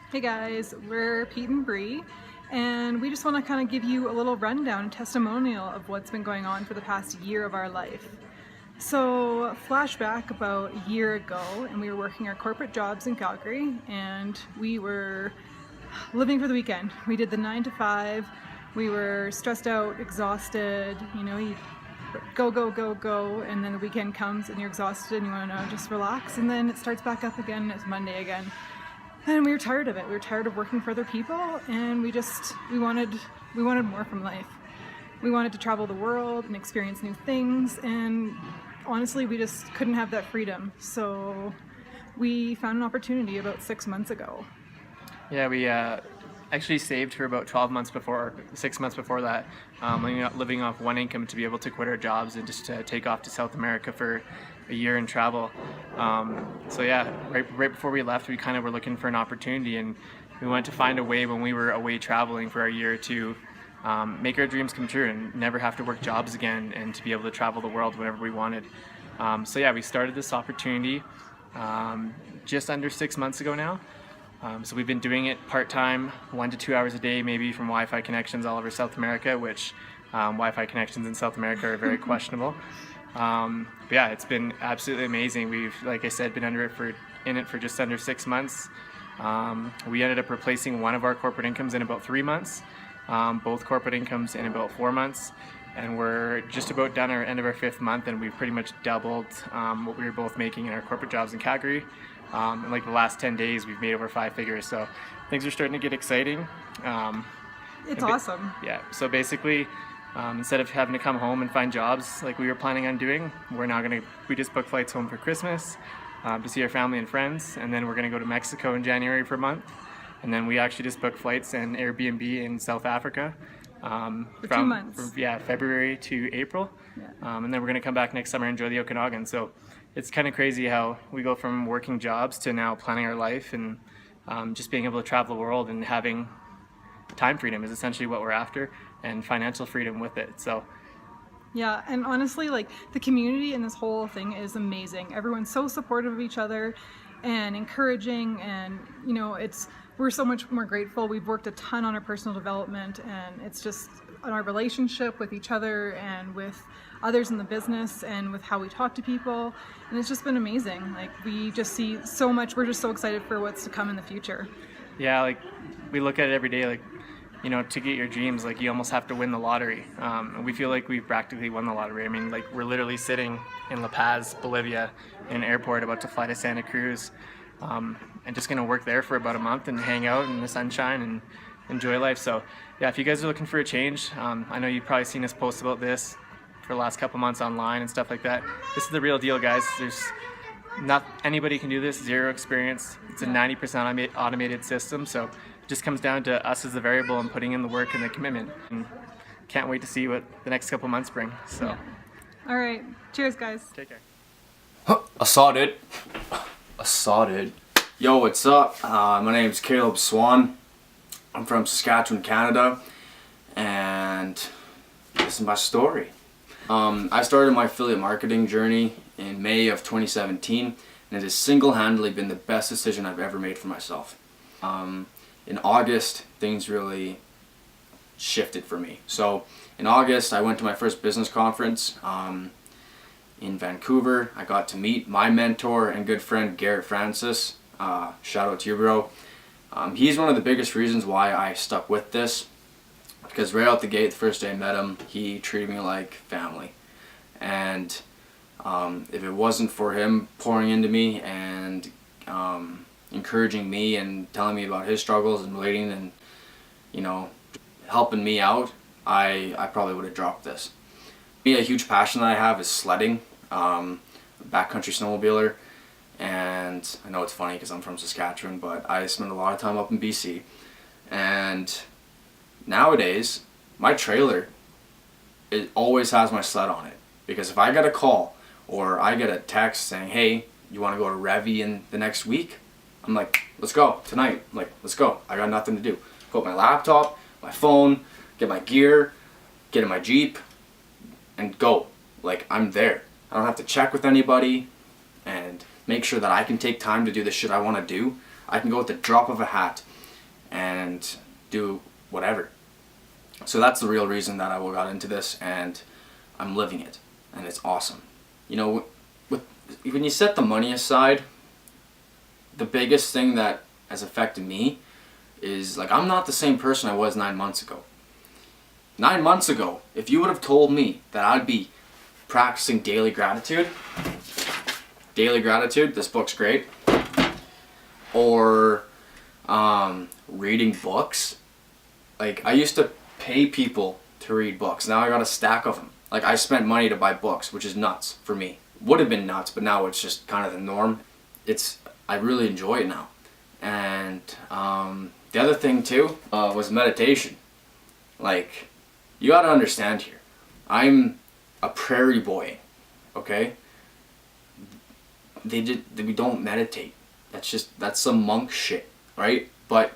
Hey guys, we're Pete and Bree, and we just want to kind of give you a little rundown and testimonial of what's been going on for the past year of our life. So, flashback about a year ago, and we were working our corporate jobs in Calgary, and we were living for the weekend. We did the 9 to 5. We were stressed out, exhausted, you go, go, go, go, and then the weekend comes and you're exhausted and you want to just relax, and then it starts back up again and it's Monday again. And we were tired of it. We were tired of working for other people, and we wanted more from life. We wanted to travel the world and experience new things, and honestly, we just couldn't have that freedom. So we found an opportunity about 6 months ago. Yeah, we actually saved for about 12 months before, 6 months before that, living off one income to be able to quit our jobs and just to take off to South America for a year and travel. So yeah, right before we left, we kind of were looking for an opportunity, and we wanted to find a way when we were away traveling for a year to make our dreams come true and never have to work jobs again, and to be able to travel the world whenever we wanted. So yeah, we started this opportunity just under 6 months ago now. So we've been doing it part-time, 1 to 2 hours a day, maybe from Wi-Fi connections all over South America, which Wi-Fi connections in South America are very questionable. But yeah, it's been absolutely amazing. We've, like I said, been in it for just under 6 months. We ended up replacing one of our corporate incomes in about 3 months, both corporate incomes in about 4 months, and we're just about done our end of our 5th month, and we've pretty much doubled what we were both making in our corporate jobs in Calgary. In like the last 10 days, we've made over 5 figures, so things are starting to get exciting. It's awesome. Yeah, so basically, instead of having to come home and find jobs like we were planning on doing, we just booked flights home for Christmas to see our family and friends, and then we're gonna go to Mexico in January for a month, and then we actually just booked flights and Airbnb in South Africa For 2 months. From February to April. Yeah. And then we're gonna come back next summer and enjoy the Okanagan. So it's kind of crazy how we go from working jobs to now planning our life, and just being able to travel the world, and having time freedom is essentially what we're after, and financial freedom with it. So Yeah, and honestly, like, the community in this whole thing is amazing. Everyone's so supportive of each other and encouraging, and we're so much more grateful. We've worked a ton on our personal development, and it's just on our relationship with each other and with others in the business, and with how we talk to people, and it's just been amazing. Like, we just see so much. We're just so excited for what's to come in the future. yeah, like, we look at it every day, like, to get your dreams, like, you almost have to win the lottery. And we feel like we've practically won the lottery. I mean, like, we're literally sitting in La Paz, Bolivia, in an airport about to fly to Santa Cruz, and just gonna work there for about a month and hang out in the sunshine and enjoy life. So yeah, if you guys are looking for a change, I know you've probably seen us post about this for the last couple months online and stuff like that. This is the real deal, guys. There's not anybody can do this, zero experience. It's a 90% automated system, so it just comes down to us as the variable and putting in the work and the commitment. And can't wait to see what the next couple months bring. So Yeah. All right, cheers, guys. take care. I saw it. Yo, what's up? My name's Caleb Swan. I'm from Saskatchewan, Canada, and this is my story. I started my affiliate marketing journey in May of 2017, and it has single-handedly been the best decision I've ever made for myself. In August, things really shifted for me. So in August, I went to my first business conference in Vancouver. I got to meet my mentor and good friend Garrett Francis. Shout out to you, bro. He's one of the biggest reasons why I stuck with this, because right out the gate, the first day I met him, he treated me like family. And if it wasn't for him pouring into me and encouraging me and telling me about his struggles and relating and helping me out, I probably would have dropped this. A huge passion that I have is sledding. I'm a backcountry snowmobiler, and I know it's funny because I'm from Saskatchewan, but I spend a lot of time up in BC. And nowadays, my trailer, it always has my sled on it, because if I get a call or I get a text saying, hey, you want to go to Revy in the next week? I'm like, let's go tonight. I'm like, let's go. I got nothing to do. Put my laptop, my phone, get my gear, get in my Jeep, and go. Like, I'm there. I don't have to check with anybody and make sure that I can take time to do the shit I want to do. I can go at the drop of a hat. and do whatever. So that's the real reason that I got into this, and I'm living it, and it's awesome. You know, when you set the money aside, the biggest thing that has affected me is, like, I'm not the same person I was 9 months ago. 9 months ago, if you would have told me that I'd be practicing daily gratitude, this book's great, or reading books. Like, I used to pay people to read books. Now I got a stack of them. Like, I spent money to buy books, which is nuts for me. Would have been nuts, but now it's just kind of the norm. I really enjoy it now. And the other thing too was meditation. Like, you gotta understand here, I'm a prairie boy, okay? We don't meditate. That's some monk shit, right? But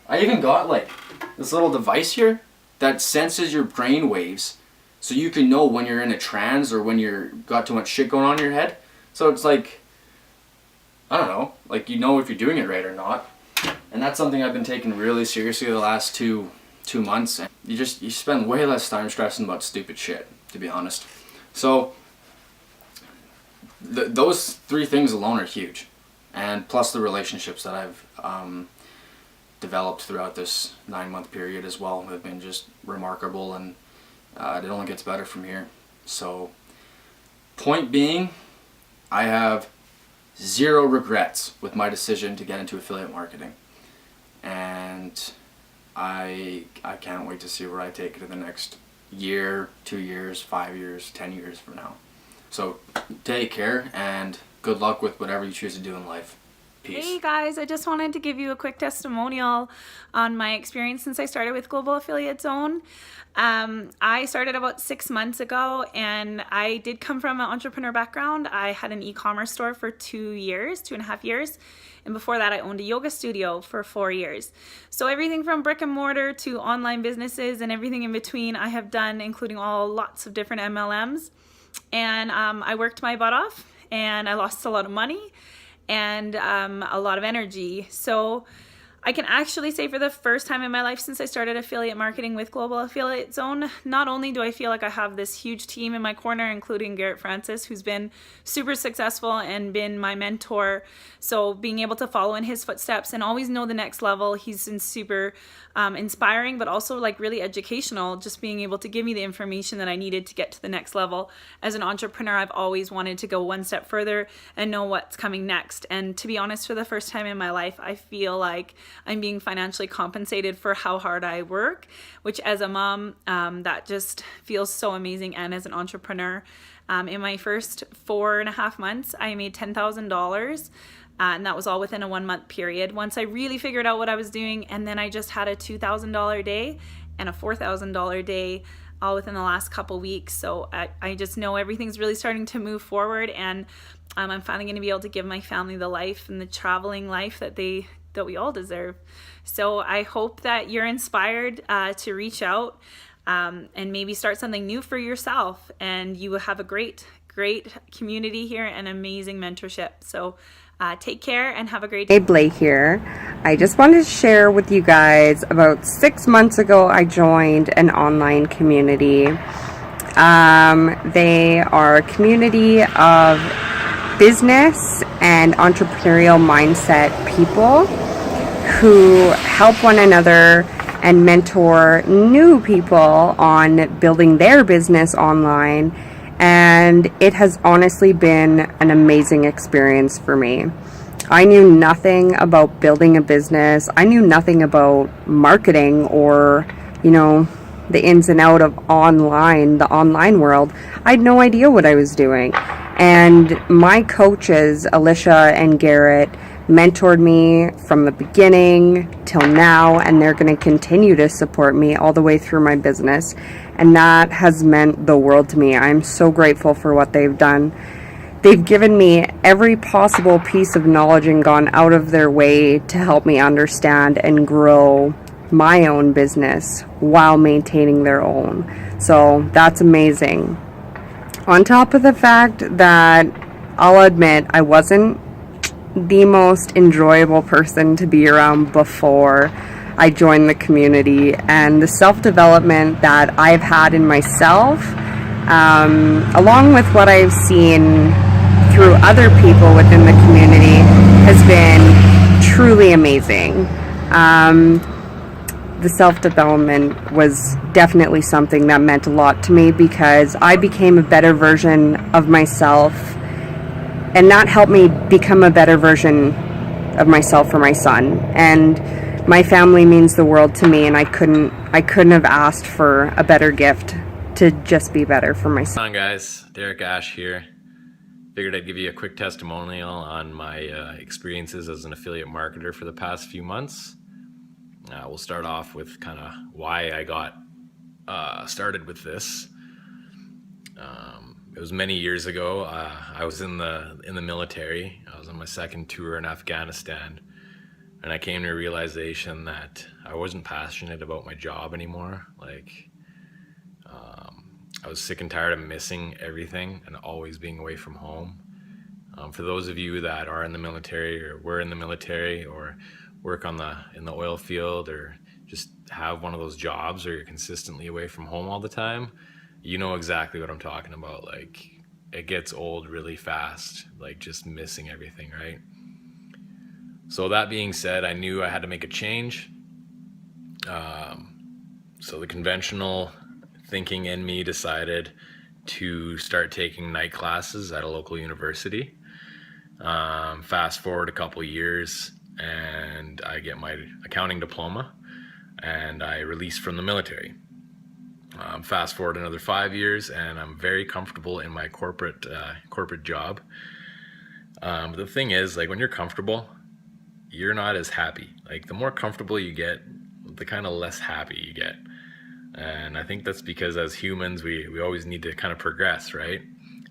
I even got, like, this little device here that senses your brain waves, so you can know when you're in a trance or when you're got too much shit going on in your head. So it's like, I don't know, like, you know if you're doing it right or not. And that's something I've been taking really seriously the last two months. And you spend way less time stressing about stupid shit, to be honest. So those three things alone are huge, and plus the relationships that I've developed throughout this 9-month period as well have been just remarkable, and it only gets better from here. So, point being, I have zero regrets with my decision to get into affiliate marketing, and I can't wait to see where I take it in the next year, 2 years, 5 years, 10 years from now. So take care, and good luck with whatever you choose to do in life. Peace. Hey guys, I just wanted to give you a quick testimonial on my experience since I started with Global Affiliate Zone. I started about 6 months ago, and I did come from an entrepreneur background. I had an e-commerce store for 2.5 years. And before that, I owned a yoga studio for 4 years. So everything from brick and mortar to online businesses and everything in between I have done, including lots of different MLMs. And I worked my butt off, and I lost a lot of money and a lot of energy. So I can actually say, for the first time in my life since I started affiliate marketing with Global Affiliate Zone, not only do I feel like I have this huge team in my corner, including Garrett Francis, who's been super successful and been my mentor. So being able to follow in his footsteps and always know the next level, he's been super inspiring, but also like really educational, just being able to give me the information that I needed to get to the next level. As an entrepreneur, I've always wanted to go one step further and know what's coming next. And to be honest, for the first time in my life, I feel like I'm being financially compensated for how hard I work, which as a mom, that just feels so amazing. And as an entrepreneur, in my first 4.5 months, I made $10,000. And that was all within a 1 month period. Once I really figured out what I was doing, and then I just had a $2,000 day and a $4,000 day all within the last couple weeks. So I just know everything's really starting to move forward, and I'm finally going to be able to give my family the life and the traveling life that we all deserve. So I hope that you're inspired to reach out and maybe start something new for yourself, and you will have a great community here and amazing mentorship. So take care and have a great day. Hey, Blake here. I just wanted to share with you guys, about 6 months ago, I joined an online community. They are a community of business and entrepreneurial mindset people who help one another and mentor new people on building their business online. And it has honestly been an amazing experience for me. I knew nothing about building a business. I knew nothing about marketing or, the ins and outs of the online world. I had no idea what I was doing. And my coaches, Alicia and Garrett, mentored me from the beginning till now, and they're going to continue to support me all the way through my business. And that has meant the world to me. I'm so grateful for what they've done. They've given me every possible piece of knowledge and gone out of their way to help me understand and grow my own business while maintaining their own. So that's amazing. On top of the fact that I'll admit I wasn't the most enjoyable person to be around before. I joined the community, and the self-development that I've had in myself, along with what I've seen through other people within the community, has been truly amazing. The self-development was definitely something that meant a lot to me, because I became a better version of myself, and that helped me become a better version of myself for my son. And my family means the world to me, and I couldn't have asked for a better gift to just be better for my son. Hi guys, Derek Ash here. Figured I'd give you a quick testimonial on my experiences as an affiliate marketer for the past few months. We'll start off with kind of why I got started with this. It was many years ago. I was in the military. I was on my second tour in Afghanistan, and I came to a realization that I wasn't passionate about my job anymore. I was sick and tired of missing everything and always being away from home. For those of you that are in the military or were in the military or work in the oil field or just have one of those jobs where you're consistently away from home all the time, you know exactly what I'm talking about. It gets old really fast, just missing everything, right? So that being said, I knew I had to make a change. So the conventional thinking in me decided to start taking night classes at a local university. Fast forward a couple years, and I get my accounting diploma, and I release from the military. Fast forward another 5 years, and I'm very comfortable in my corporate job. The thing is, when you're comfortable, you're not as happy. The more comfortable you get, the kind of less happy you get. And I think that's because as humans, we always need to kind of progress, right?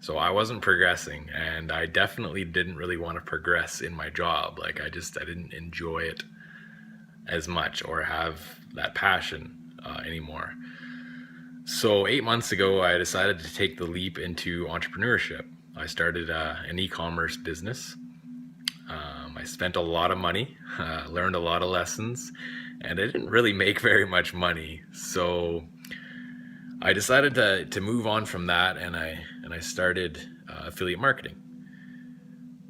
So I wasn't progressing, and I definitely didn't really want to progress in my job. I didn't enjoy it as much or have that passion anymore. So 8 months ago, I decided to take the leap into entrepreneurship. I started an e-commerce business. I spent a lot of money, learned a lot of lessons, and I didn't really make very much money. So I decided to move on from that, and I started affiliate marketing.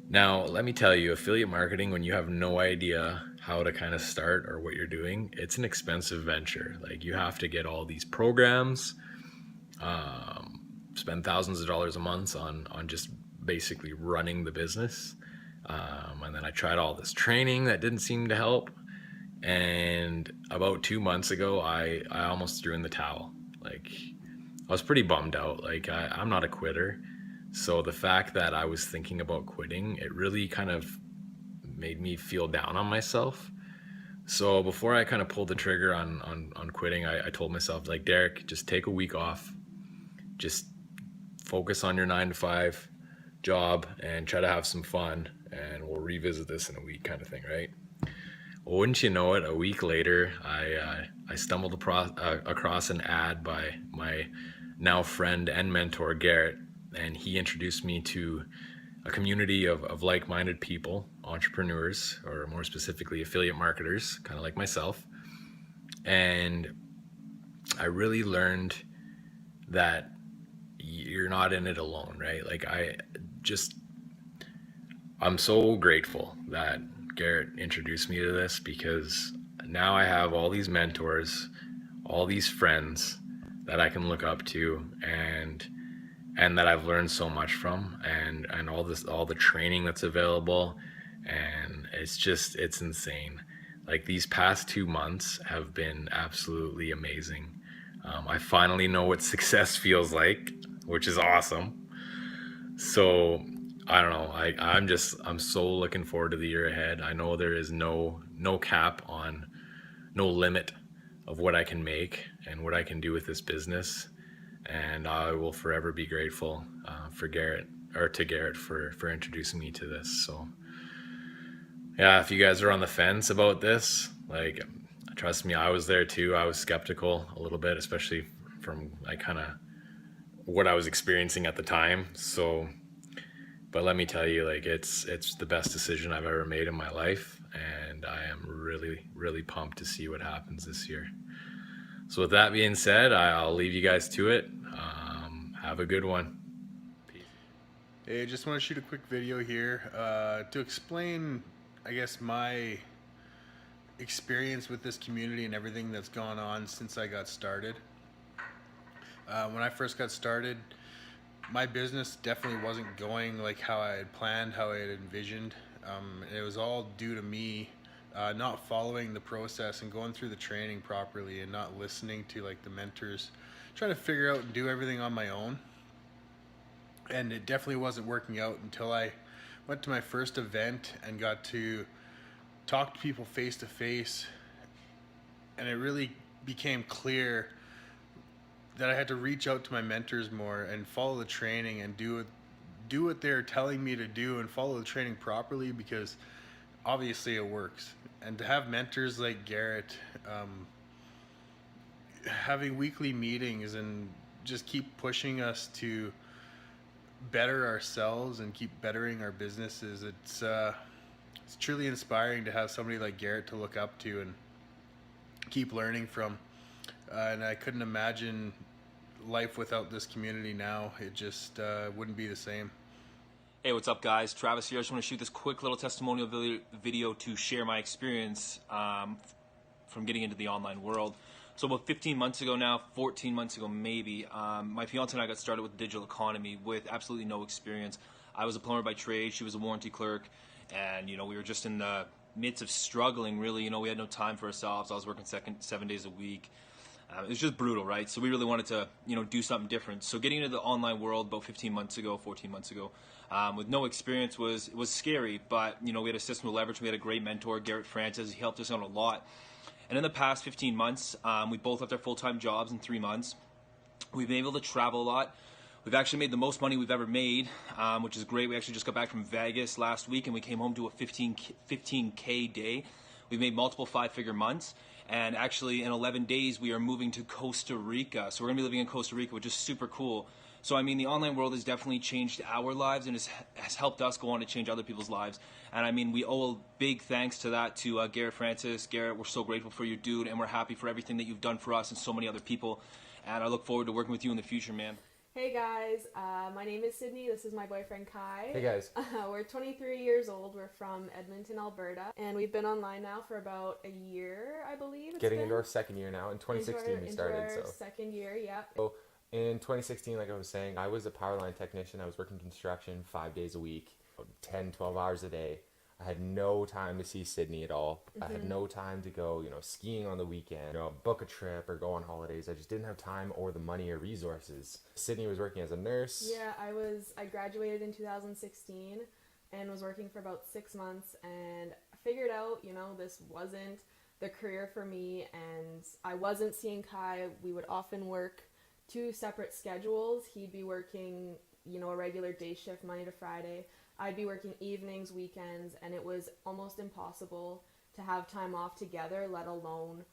Now, let me tell you, affiliate marketing, when you have no idea how to kind of start or what you're doing, it's an expensive venture. You have to get all these programs, spend thousands of dollars a month on just basically running the business. And then I tried all this training that didn't seem to help. And about 2 months ago, I almost threw in the towel. I was pretty bummed out. I'm not a quitter. So the fact that I was thinking about quitting, it really kind of made me feel down on myself. So before I kind of pulled the trigger on quitting, I told myself, Derek, just take a week off. Just focus on your 9-to-5 job and try to have some fun, and we'll revisit this in a week, kind of thing, right? Well, wouldn't you know it, a week later, I stumbled across an ad by my now friend and mentor, Garrett, and he introduced me to a community of like-minded people, entrepreneurs, or more specifically affiliate marketers, kind of like myself. And I really learned that you're not in it alone, right? I'm so grateful that Garrett introduced me to this, because now I have all these mentors, all these friends that I can look up to, and that I've learned so much from, and all the training that's available, and it's insane. These past 2 months have been absolutely amazing. I finally know what success feels like, which is awesome. So I don't know, I'm so looking forward to the year ahead. I know there is no cap on, no limit of what I can make and what I can do with this business. And I will forever be grateful to Garrett for introducing me to this. So yeah, if you guys are on the fence about this, trust me, I was there too. I was skeptical a little bit, especially from what I was experiencing at the time. So, but let me tell you, it's the best decision I've ever made in my life, and I am really really pumped to see what happens this year. So with that being said, I'll leave you guys to it. Have a good one. Peace. Hey, I just want to shoot a quick video here to explain, I guess, my experience with this community and everything that's gone on since I got started. When I first got started, my business definitely wasn't going like how I had planned, how I had envisioned. It was all due to me not following the process and going through the training properly and not listening to like the mentors, trying to figure out and do everything on my own. And it definitely wasn't working out until I went to my first event and got to talk to people face to face, and it really became clear that I had to reach out to my mentors more and follow the training and do what they're telling me to do and follow the training properly, because obviously it works. And to have mentors like Garrett, having weekly meetings and just keep pushing us to better ourselves and keep bettering our businesses, it's truly inspiring to have somebody like Garrett to look up to and keep learning from. And I couldn't imagine life without this community now. It just wouldn't be the same. Hey, what's up, guys? Travis here. I just want to shoot this quick little testimonial video to share my experience from getting into the online world. So about 15 months ago now, 14 months ago maybe, my fiance and I got started with the digital economy with absolutely no experience. I was a plumber by trade, she was a warranty clerk, and we were just in the midst of struggling, really. We had no time for ourselves. I was working 7 days a week. It was just brutal, right? So we really wanted to, do something different. So getting into the online world about 14 months ago, with no experience was scary, but, we had a system to leverage. We had a great mentor, Garrett Francis. He helped us out a lot. And in the past 15 months, we both left our full-time jobs in 3 months. We've been able to travel a lot. We've actually made the most money we've ever made, which is great. We actually just got back from Vegas last week, and we came home to a 15K day. We've made multiple 5-figure months, and actually in 11 days we are moving to Costa Rica. So we're going to be living in Costa Rica, which is super cool. So I mean, the online world has definitely changed our lives and has helped us go on to change other people's lives. And I mean, we owe a big thanks to that to Garrett Francis. Garrett, we're so grateful for you, dude, and we're happy for everything that you've done for us and so many other people. And I look forward to working with you in the future, man. Hey guys, my name is Sydney. This is my boyfriend Kai. Hey guys. We're 23 years old. We're from Edmonton, Alberta, and we've been online now for about a year, I believe. Getting into our second year now. In 2016 we started. Into our second year, yeah. So in 2016, like I was saying, I was a power line technician. I was working construction 5 days a week, 10, 12 hours a day. I had no time to see Sydney at all. I had no time to go, skiing on the weekend, book a trip or go on holidays. I just didn't have time or the money or resources. Sydney was working as a nurse. Yeah, I graduated in 2016 and was working for about 6 months, and I figured out, this wasn't the career for me, and I wasn't seeing Kai. We would often work 2 separate schedules. He'd be working, a regular day shift Monday to Friday. I'd be working evenings, weekends, and it was almost impossible to have time off together, let alone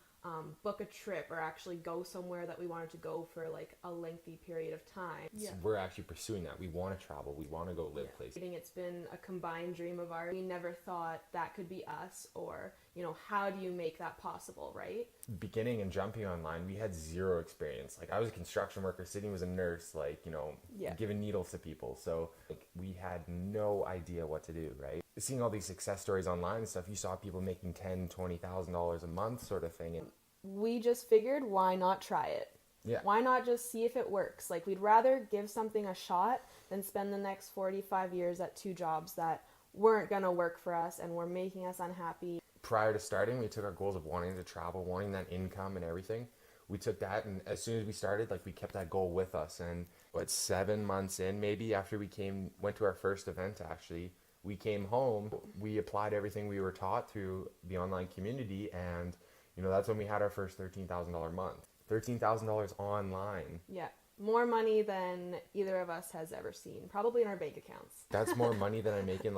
book a trip or actually go somewhere that we wanted to go for like a lengthy period of time. Yeah. We're actually pursuing that. We want to travel. We want to go live places. It's been a combined dream of ours. We never thought that could be us, or, how do you make that possible, right? Beginning and jumping online, we had zero experience. Like, I was a construction worker, Sydney was a nurse, giving needles to people. So we had no idea what to do, right? Seeing all these success stories online and stuff, you saw people making $10,000, $20,000 a month sort of thing. We just figured, why not try it? Yeah. Why not just see if it works? Like, we'd rather give something a shot than spend the next 45 years at 2 jobs that weren't going to work for us and were making us unhappy. Prior to starting, we took our goals of wanting to travel, wanting that income and everything. We took that, and as soon as we started, we kept that goal with us. And 7 months in, maybe, after we went to our first event, actually, we came home, we applied everything we were taught through the online community, and that's when we had our first $13,000 month. $13,000 online. Yeah. More money than either of us has ever seen, probably in our bank accounts. That's more money than I make in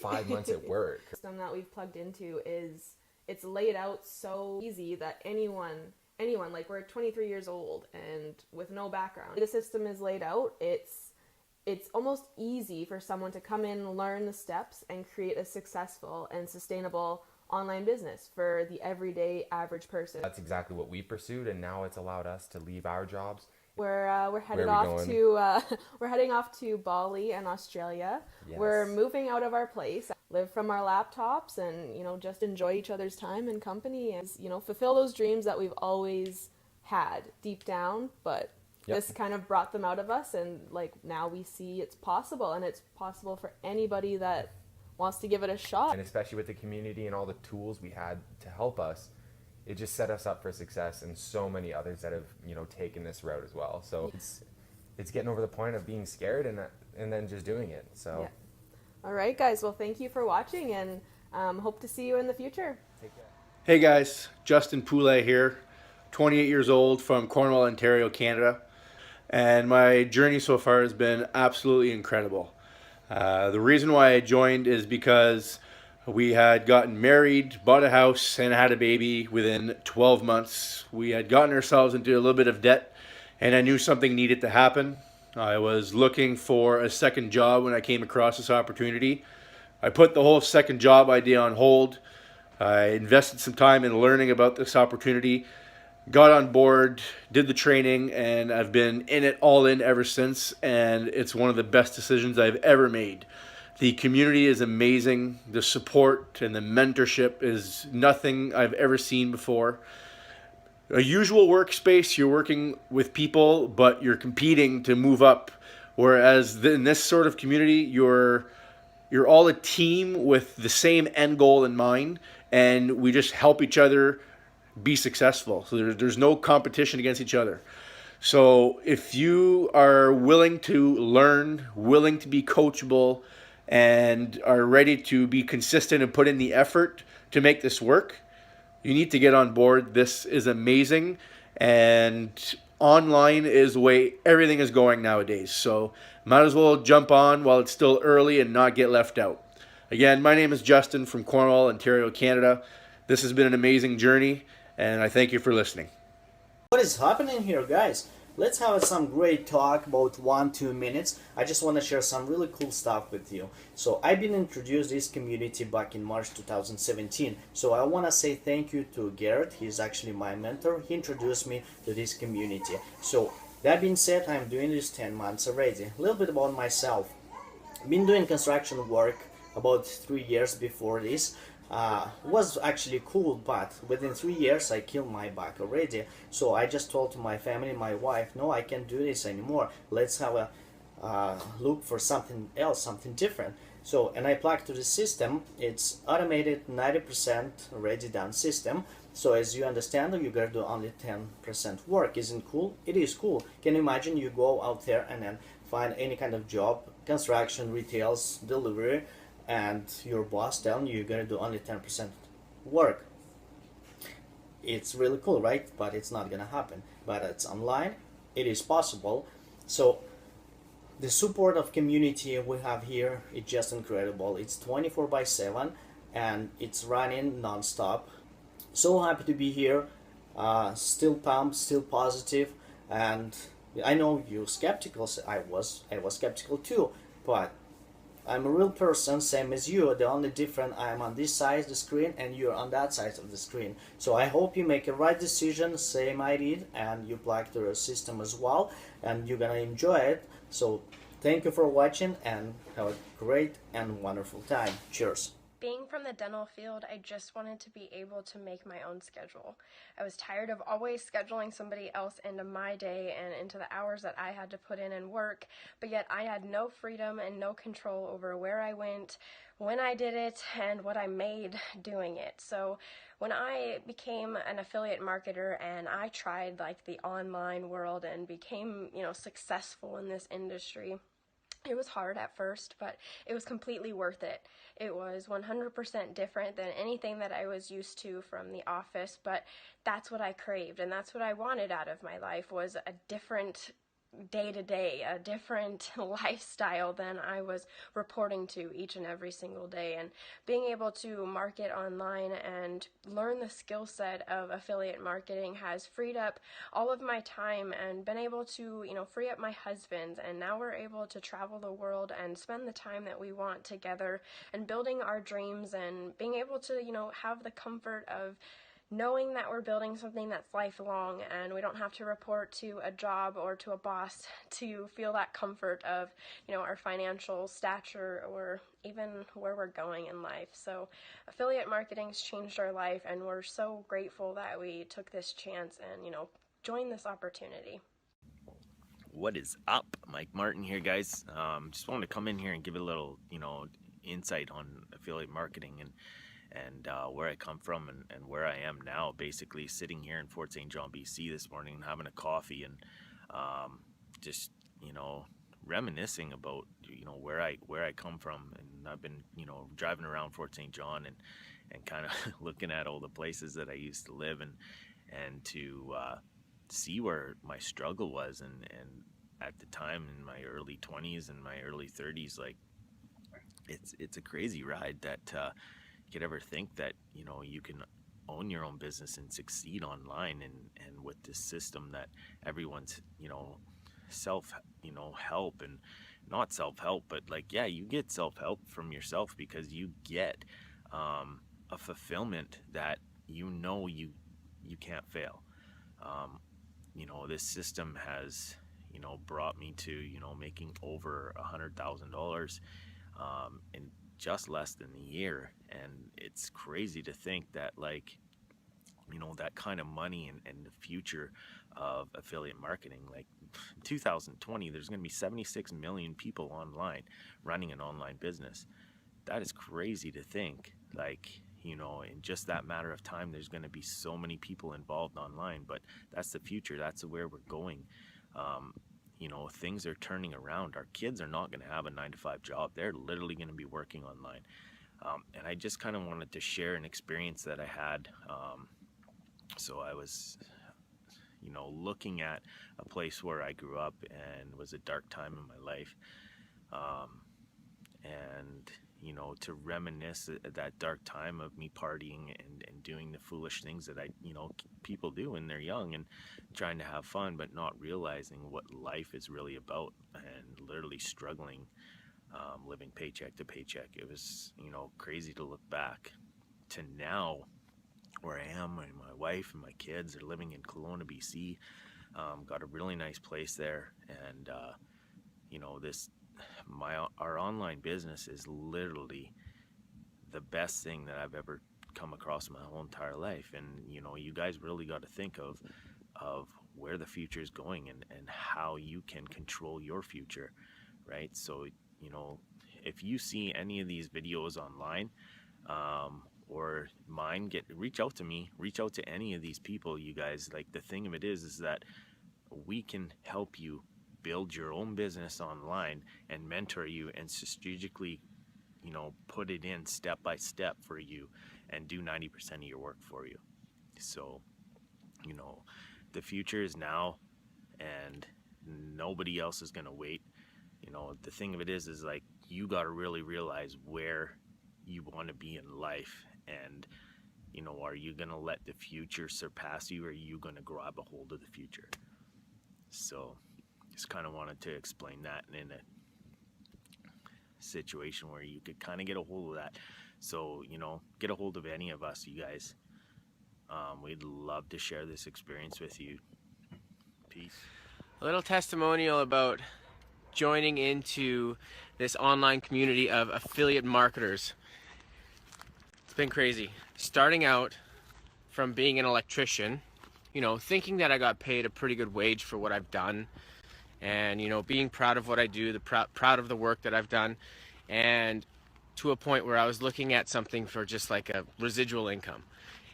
5 months at work. The system that we've plugged into it's laid out so easy that anyone, we're 23 years old and with no background. The system is laid out. It's almost easy for someone to come in, learn the steps, and create a successful and sustainable online business for the everyday average person. That's exactly what we pursued, and now it's allowed us to leave our jobs. We're headed we're heading off to Bali and Australia. Yes. We're moving out of our place, live from our laptops, and just enjoy each other's time and company, and fulfill those dreams that we've always had deep down, but this kind of brought them out of us, and like now we see it's possible, and it's possible for anybody that wants to give it a shot. And especially with the community and all the tools we had to help us, it just set us up for success, and so many others that have taken this route as well. So it's getting over the point of being scared and then just doing it. So yeah. All right, guys. Well, thank you for watching, and hope to see you in the future. take care. Hey guys, Justin Poulet here, 28 years old from Cornwall, Ontario, Canada. And my journey so far has been absolutely incredible. The reason why I joined is because we had gotten married, bought a house, and had a baby within 12 months. We had gotten ourselves into a little bit of debt, and I knew something needed to happen. I was looking for a second job when I came across this opportunity. I put the whole second job idea on hold. I invested some time in learning about this opportunity, got on board, did the training, and I've been in it all in ever since, and it's one of the best decisions I've ever made. The community is amazing. The support and the mentorship is nothing I've ever seen before. A usual workspace, you're working with people, but you're competing to move up, whereas in this sort of community, you're all a team with the same end goal in mind, and we just help each other be successful. So there's no competition against each other. So if you are willing to learn, willing to be coachable, and are ready to be consistent and put in the effort to make this work, you need to get on board. This is amazing, and online is the way everything is going nowadays. So might as well jump on while it's still early and not get left out. Again, my name is Justin from Cornwall, Ontario, Canada. This has been an amazing journey, and I thank you for listening. What is happening here, guys? Let's have some great talk, about 1-2 minutes. I just want to share some really cool stuff with you. So I've been introduced this community back in March 2017. So I want to say thank you to Garrett. He's actually my mentor. He introduced me to this community. So that being said, I'm doing this 10 months already. A little bit about myself. I've been doing construction work about 3 years before this. Was actually cool, but within 3 years I killed my back already. So I just told to my family, my wife, no, I can't do this anymore. Let's have a look for something else, something different. So, and I plugged to the system. It's automated 90% already done system. So as you understand, you gotta do only 10% work. Isn't cool? It is cool. Can you imagine you go out there and then find any kind of job, construction, retails, delivery, and your boss telling you you're gonna do only 10% work. It's really cool, right? But it's not gonna happen. But it's online, it is possible. So the support of community we have here is just incredible. It's 24/7 and it's running non-stop. So happy to be here. Still pumped, still positive, and I know you're skeptical. I was skeptical too, but I'm a real person, same as you. The only difference, I'm on this side of the screen and you're on that side of the screen. So I hope you make a right decision, same I did, and you plug to your system as well, and you're gonna enjoy it. So thank you for watching and have a great and wonderful time. Cheers. Being from the dental field, I just wanted to be able to make my own schedule. I was tired of always scheduling somebody else into my day and into the hours that I had to put in and work, but yet I had no freedom and no control over where I went, when I did it, and what I made doing it. So when I became an affiliate marketer and I tried like the online world and became, successful in this industry, it was hard at first, but it was completely worth it. It was 100% different than anything that I was used to from the office, but that's what I craved and that's what I wanted out of my life, was a different day to day, a different lifestyle than I was reporting to each and every single day. And being able to market online and learn the skill set of affiliate marketing has freed up all of my time and been able to, free up my husband. And now we're able to travel the world and spend the time that we want together and building our dreams and being able to, have the comfort of knowing that we're building something that's lifelong and we don't have to report to a job or to a boss to feel that comfort of, our financial stature or even where we're going in life. So affiliate marketing's changed our life, and we're so grateful that we took this chance and, joined this opportunity. What is up? Mike Martin here, guys. Just wanted to come in here and give a little, insight on affiliate marketing and where I come from and where I am now. Basically sitting here in Fort St. John, BC this morning and having a coffee and just reminiscing about where I come from. And I've been driving around Fort St. John and kind of looking at all the places that I used to live and to see where my struggle was and at the time in my early 20s and my early 30s. Like it's a crazy ride that you could ever think that you can own your own business and succeed online and with this system that everyone's self help and not self-help, but you get self-help from yourself because you get a fulfillment that you can't fail. This system has brought me to making over $100,000 in just less than a year. And it's crazy to think that that kind of money and the future of affiliate marketing, in 2020 there's going to be 76 million people online running an online business. That is crazy to think. In just that matter of time there's going to be so many people involved online. But that's the future, that's where we're going. Things are turning around. Our kids are not going to have a 9-to-5 job. They're literally going to be working online. And I just kind of wanted to share an experience that I had. So I was, looking at a place where I grew up, and it was a dark time in my life. And to reminisce at that dark time of me partying and doing the foolish things that people do when they're young and trying to have fun, but not realizing what life is really about and literally struggling, living paycheck to paycheck. It was, crazy to look back to now where I am, and my wife and my kids are living in Kelowna, BC. Got a really nice place there, and our online business is literally the best thing that I've ever come across in my whole entire life. And you guys really got to think of where the future is going and how you can control your future, right? So if you see any of these videos online or mine, reach out to me, reach out to any of these people, you guys. The thing of it is that we can help you build your own business online and mentor you and strategically put it in step by step for you and do 90% of your work for you. So the future is now, and nobody else is going to wait. The thing of it is you got to really realize where you want to be in life, and are you going to let the future surpass you, or are you going to grab a hold of the future? So just kind of wanted to explain that in a situation where you could kind of get a hold of that. So get a hold of any of us, you guys. We'd love to share this experience with you. Peace. A little testimonial about joining into this online community of affiliate marketers. It's been crazy. Starting out from being an electrician, thinking that I got paid a pretty good wage for what I've done, and being proud of what I do, proud of the work that I've done, and to a point where I was looking at something for just a residual income.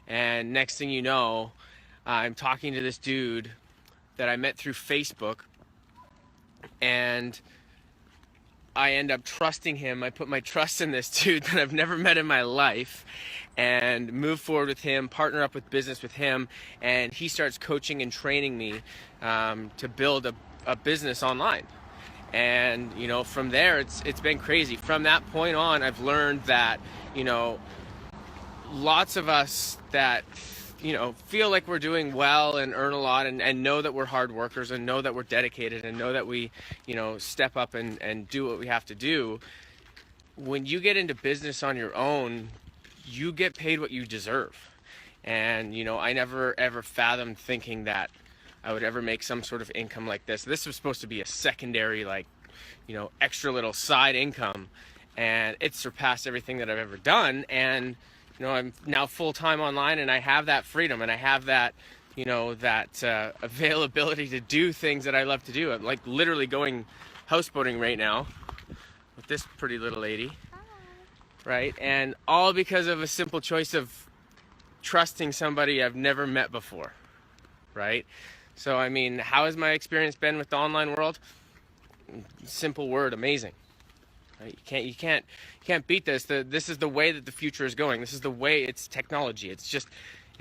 And next thing you know, I'm talking to this dude that I met through Facebook, and I end up trusting him. I put my trust in this dude that I've never met in my life, and move forward with him, partner up with business with him, and he starts coaching and training me to build a a business online. And, you know, from there, it's been crazy. From that point on, I've learned that, you know, lots of us that, you know, feel like we're doing well and earn a lot and know that we're hard workers and know that we're dedicated and know that we, you know, step up and do what we have to do. When you get into business on your own, you get paid what you deserve. And, you know, I never ever fathomed thinking that I would ever make some sort of income like this. This was supposed to be a secondary, like, you know, extra little side income, and it surpassed everything that I've ever done. And, you know, I'm now full-time online, and I have that freedom, and I have that, you know, that availability to do things that I love to do. I'm like literally going houseboating right now with this pretty little lady, right? And all because of a simple choice of trusting somebody I've never met before, right? So, I mean, how has my experience been with the online world? Simple word, amazing. Right? You can't beat this. This is the way that the future is going. This is the way it's technology. It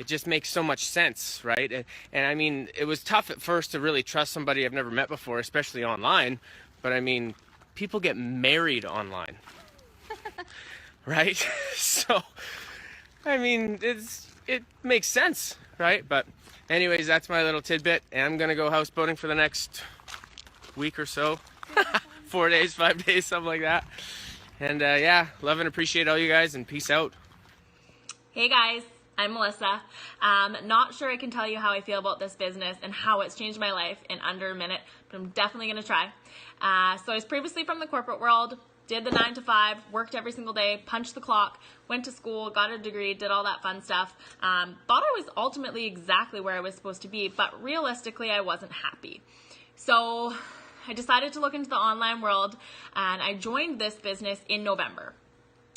just makes so much sense, right? And I mean, it was tough at first to really trust somebody I've never met before, especially online. But I mean, people get married online, right? So, I mean, it makes sense, right? But anyways, that's my little tidbit, and I'm gonna go houseboating for the next week or so. 4 days, 5 days, something like that. And yeah, love and appreciate all you guys, and peace out. Hey guys, I'm Melissa. Not sure I can tell you how I feel about this business and how it's changed my life in under a minute, but I'm definitely gonna try. So I was previously from the corporate world, did the 9 to 5, worked every single day, punched the clock, went to school, got a degree, did all that fun stuff. Thought I was ultimately exactly where I was supposed to be, but realistically I wasn't happy. So I decided to look into the online world, and I joined this business in November.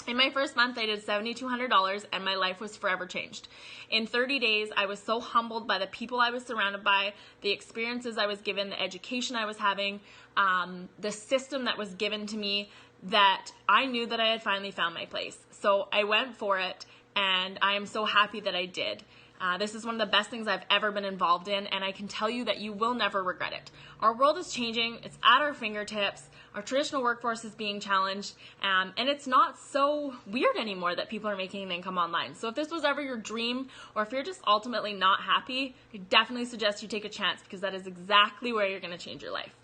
In my first month, I did $7,200, and my life was forever changed. In 30 days, I was so humbled by the people I was surrounded by, the experiences I was given, the education I was having, the system that was given to me, that I knew that I had finally found my place. So I went for it, and I am so happy that I did. This is one of the best things I've ever been involved in, and I can tell you that you will never regret it. Our world is changing. It's at our fingertips. Our traditional workforce is being challenged, and it's not so weird anymore that people are making an income online. So if this was ever your dream, or if you're just ultimately not happy, I definitely suggest you take a chance, because that is exactly where you're going to change your life.